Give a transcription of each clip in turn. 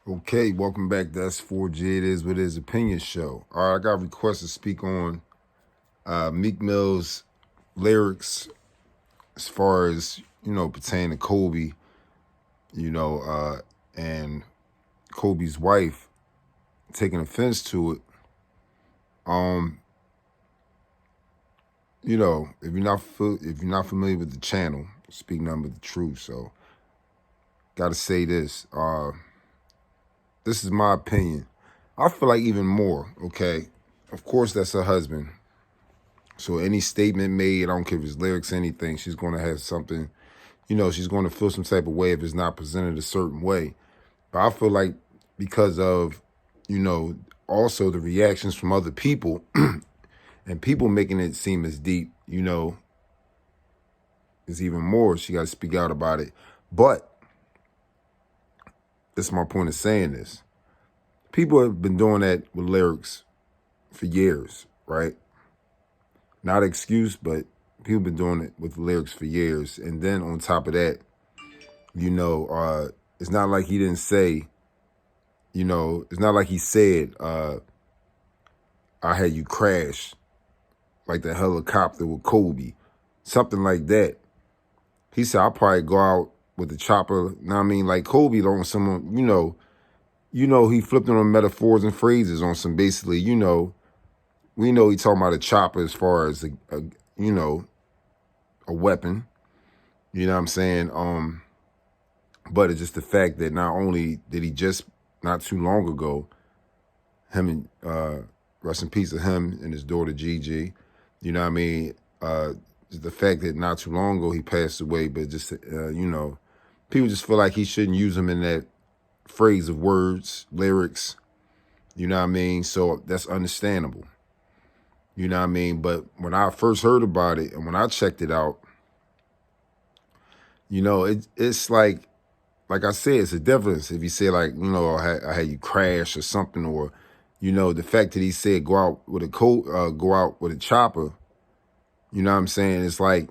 Okay, welcome back to S.4.G. It is what it is opinion show. All right, I got requests to speak on Meek Mill's lyrics as far as, pertaining to Kobe, and Kobe's wife taking offense to it. If you're not familiar with the channel, speak nothing but the truth. So, gotta say this. This is my opinion. I feel like even more, okay? Of course, that's her husband. So any statement made, I don't care if it's lyrics, anything, she's going to have something, she's going to feel some type of way if it's not presented a certain way. But I feel like because of, also the reactions from other people and people making it seem as deep, is even more. She got to speak out about it. But that's my point of saying this. People have been doing that with lyrics for years, right? Not an excuse, but people been doing it with lyrics for years. And then on top of that, it's not like he didn't say, it's not like he said, I had you crash like the helicopter with Kobe, something like that. He said, I'll probably go out with the chopper. Like Kobe on someone, he flipped on metaphors and phrases on some basically, we know he talking about a chopper as far as a weapon. You know what I'm saying? But it's just the fact that not only did he just not too long ago, him and rest in peace to him and his daughter Gigi. You know what I mean? Just the fact that not too long ago he passed away, but just people just feel like he shouldn't use them in that phrase of words, lyrics. You know what I mean? So that's understandable. You know what I mean? But when I first heard about it and when I checked it out, it's like I said, it's a difference if you say like, I had you crash or something, or, the fact that he said go out with a chopper, you know what I'm saying? It's like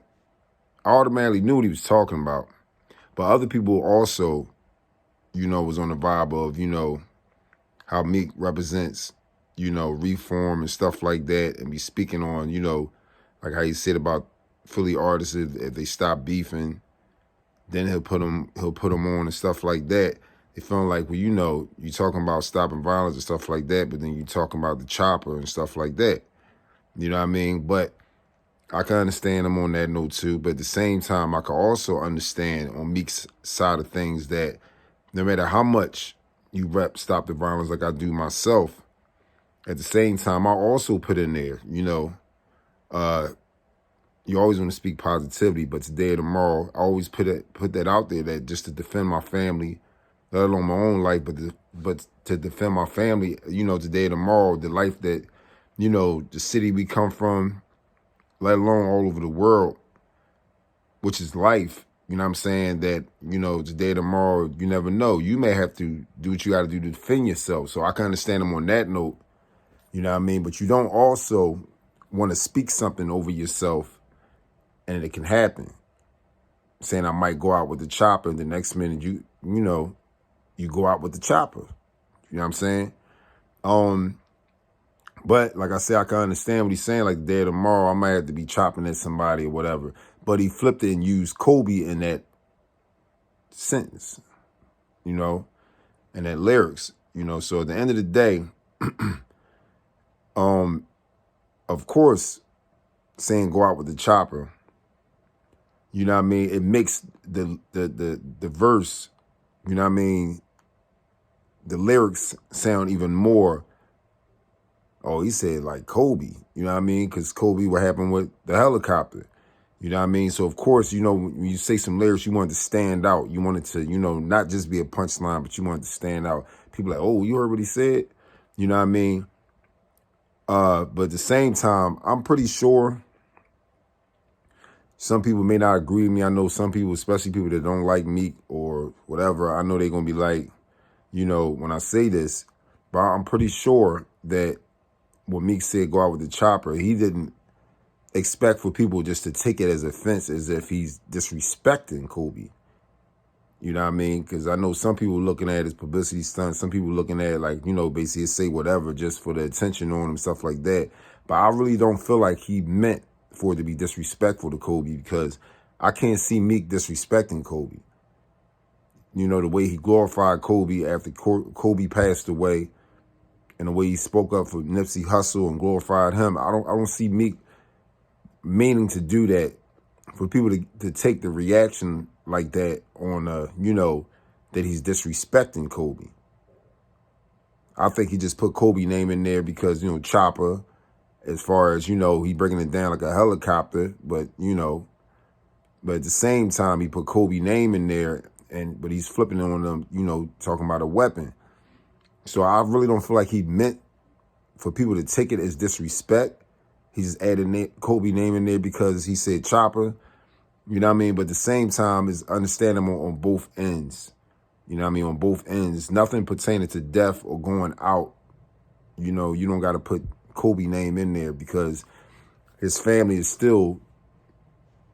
I automatically knew what he was talking about. But other people also, was on the vibe of, how Meek represents, reform and stuff like that, and be speaking on, like how he said about Philly artists if they stop beefing, then he'll put them on and stuff like that. They feel like, well, you talking about stopping violence and stuff like that, but then you talking about the chopper and stuff like that. You know what I mean? But I can understand him on that note too. But at the same time, I can also understand on Meek's side of things that no matter how much you rep stop the violence like I do myself, at the same time, I also put in there, you always want to speak positivity, but today or tomorrow, I always put that out there that just to defend my family, let alone my own life, but to defend my family, today or tomorrow, the life that, the city we come from, let alone all over the world, which is life, you know what I'm saying, that, today or tomorrow, you never know. You may have to do what you got to do to defend yourself. So I can understand them on that note, you know what I mean? But you don't also want to speak something over yourself and it can happen. Saying I might go out with the chopper, and the next minute you go out with the chopper. You know what I'm saying? But like I said, I can understand what he's saying. Like the day of tomorrow, I might have to be chopping at somebody or whatever. But he flipped it and used Kobe in that sentence, and that lyrics, So at the end of the day, of course, saying go out with the chopper, you know what I mean? It makes the verse, you know what I mean, the lyrics sound even more, oh, he said like Kobe, you know what I mean? Because Kobe, what happened with the helicopter, you know what I mean? So, of course, when you say some lyrics, you want it to stand out. You want it to, not just be a punchline, but you want it to stand out. People like, oh, you heard what he said? You know what I mean? But at the same time, I'm pretty sure some people may not agree with me. I know some people, especially people that don't like Meek or whatever, I know they're going to be like, when I say this, but I'm pretty sure that what Meek said, go out with the chopper, he didn't expect for people just to take it as offense, as if he's disrespecting Kobe. You know what I mean? Because I know some people looking at it as publicity stunts. Some people looking at it like, you know, basically say whatever just for the attention on him, stuff like that. But I really don't feel like he meant for it to be disrespectful to Kobe, because I can't see Meek disrespecting Kobe. You know, the way he glorified Kobe after Kobe passed away, and the way he spoke up for Nipsey Hussle and glorified him. I don't see Meek meaning to do that, for people to take the reaction like that on, you know, that he's disrespecting Kobe. I think he just put Kobe name in there because, you know, Chopper, as far as, you know, he bringing it down like a helicopter, but, you know, but at the same time, he put Kobe name in there, but he's flipping on them, you know, talking about a weapon. So I really don't feel like he meant for people to take it as disrespect. He just added Kobe name in there because he said Chopper. You know what I mean? But at the same time, it's understandable on both ends. You know what I mean? On both ends. Nothing pertaining to death or going out. You know, you don't got to put Kobe name in there, because his family is still,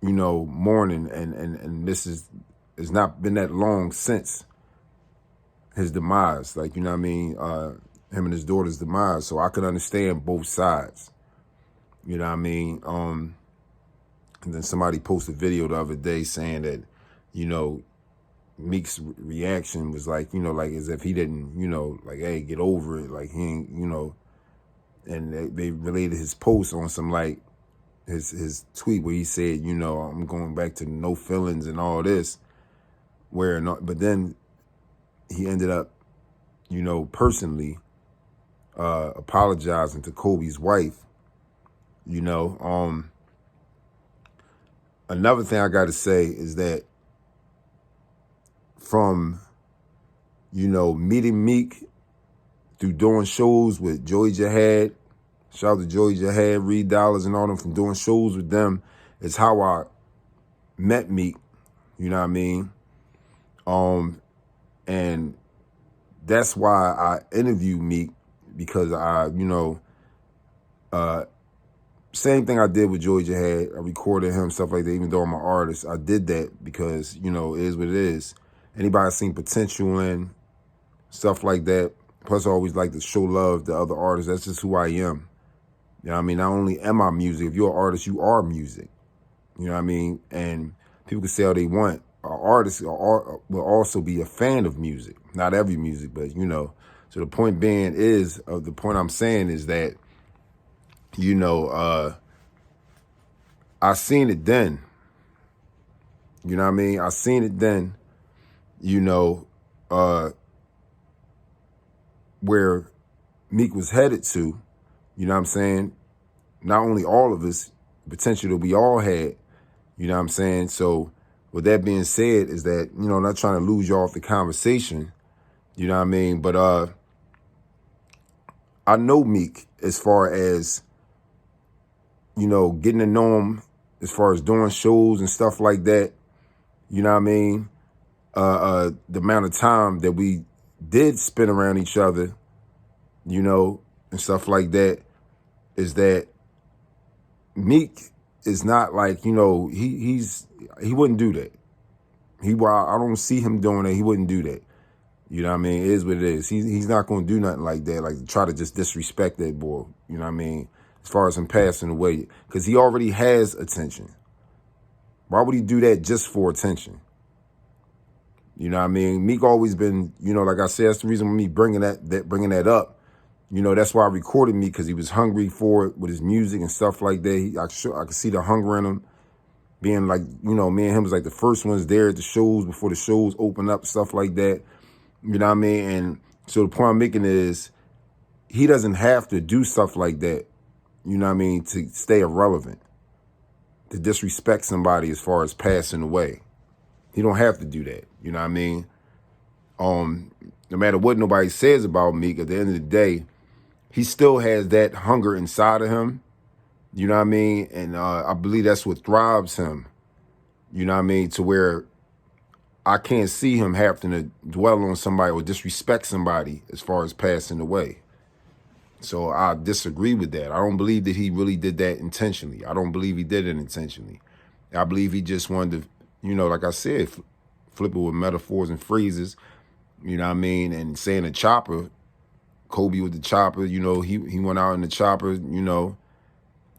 you know, mourning. And this it's not been that long since his demise. Like, you know what I mean? Him and his daughter's demise. So I can understand both sides. You know what I mean? And then somebody posted a video the other day saying that, you know, Meek's reaction was like, you know, like as if he didn't, you know, like, hey, get over it. Like he ain't, you know, and they related his post on some, like, his tweet where he said, you know, I'm going back to no feelings and all this. But then he ended up, you know, personally apologizing to Kobe's wife, you know. Another thing I got to say is that from, you know, meeting Meek through doing shows with Joey Jihad, shout out to Joey Jihad, Reed Dollars and all them, from doing shows with them, is how I met Meek, you know what I mean? And that's why I interviewed Meek, because I, you know, same thing I did with Joey Jihad. I recorded him, stuff like that. Even though I'm an artist, I did that because, you know, it is what it is. Anybody seen potential in stuff like that. Plus, I always like to show love to other artists. That's just who I am. You know what I mean? Not only am I music, if you're an artist, you are music. You know what I mean? And people can say all they want. An artist will also be a fan of music. Not every music, but, you know. So the point being is, the point I'm saying is that, you know, I seen it then. You know what I mean? I seen it then, you know, where Meek was headed to, you know what I'm saying? Not only all of us, potential that we all had, you know what I'm saying? So with that being said, is that, you know, not trying to lose you off the conversation, you know what I mean? But I know Meek as far as, you know, getting to know him as far as doing shows and stuff like that. You know what I mean? The amount of time that we did spend around each other, you know, and stuff like that, is that Meek is not like, you know, he wouldn't do that. I don't see him doing that. He wouldn't do that. You know what I mean? It is what it is. He's not going to do nothing like that, like try to just disrespect that boy. You know what I mean? As far as him passing away, because he already has attention. Why would he do that just for attention? You know what I mean? Meek always been, you know, like I said, that's the reason for me bringing that up. You know, that's why I recorded Meek, because he was hungry for it with his music and stuff like that. I could see the hunger in him, being like, you know, me and him was like the first ones there at the shows before the shows open up, stuff like that. You know what I mean? And so the point I'm making is, he doesn't have to do stuff like that, you know what I mean, to stay irrelevant, to disrespect somebody as far as passing away. He don't have to do that, you know what I mean? No matter what nobody says about Meek, at the end of the day, he still has that hunger inside of him, you know what I mean? And I believe that's what thrives him, you know what I mean, to where I can't see him having to dwell on somebody or disrespect somebody as far as passing away. So I disagree with that. I don't believe that he really did that intentionally. I don't believe he did it intentionally. I believe he just wanted to, you know, like I said, flip it with metaphors and phrases, you know what I mean? And saying the chopper, Kobe with the chopper, you know, he went out in the chopper, you know,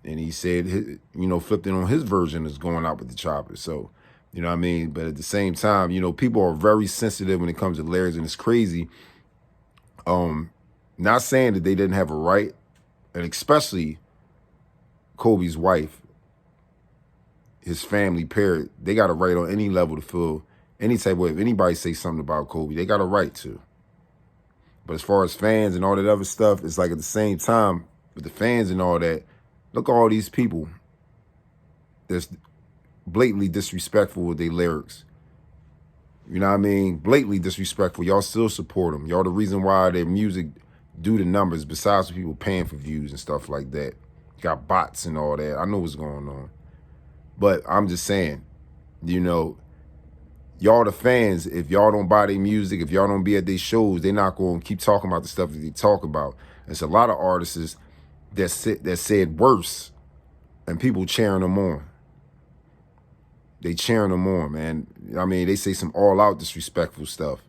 and he said, you know, flipped it on his version is going out with the chopper. So, you know what I mean? But at the same time, you know, people are very sensitive when it comes to lyrics, and it's crazy. Not saying that they didn't have a right, and especially Kobe's wife, his family, period, they got a right on any level to feel any type of way. If anybody say something about Kobe, they got a right to. But as far as fans and all that other stuff, it's like at the same time, with the fans and all that, look at all these people that's blatantly disrespectful with their lyrics. You know what I mean? Blatantly disrespectful. Y'all still support them. Y'all the reason why their music do the numbers, besides people paying for views and stuff like that. You got bots and all that. I know what's going on. But I'm just saying, you know, y'all the fans, if y'all don't buy their music, if y'all don't be at their shows, they're not going to keep talking about the stuff that they talk about. There's a lot of artists that said worse, and people cheering them on. They cheering them on, man. I mean, they say some all-out disrespectful stuff.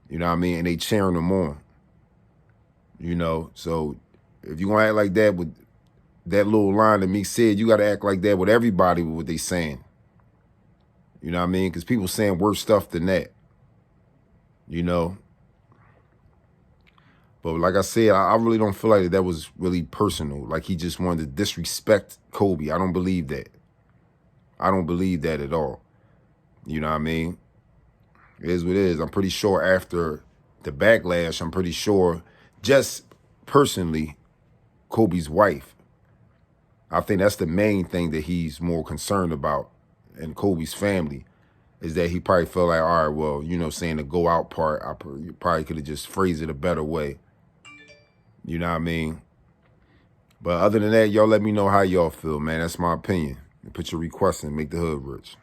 You know what I mean? And they cheering them on. You know, so if you want to act like that with that little line that Meek said, you got to act like that with everybody with what they saying. You know what I mean? Because people saying worse stuff than that. You know? But like I said, I really don't feel like that was really personal. Like he just wanted to disrespect Kobe. I don't believe that. I don't believe that at all. You know what I mean? It is what it is. I'm pretty sure after the backlash, I'm pretty sure, just personally, Kobe's wife, I think that's the main thing that he's more concerned about, and Kobe's family, is that he probably felt like, all right, well, you know, saying the go out part, I probably could have just phrased it a better way. You know what I mean? But other than that, y'all let me know how y'all feel, man. That's my opinion. Put your request in, make the hood rich.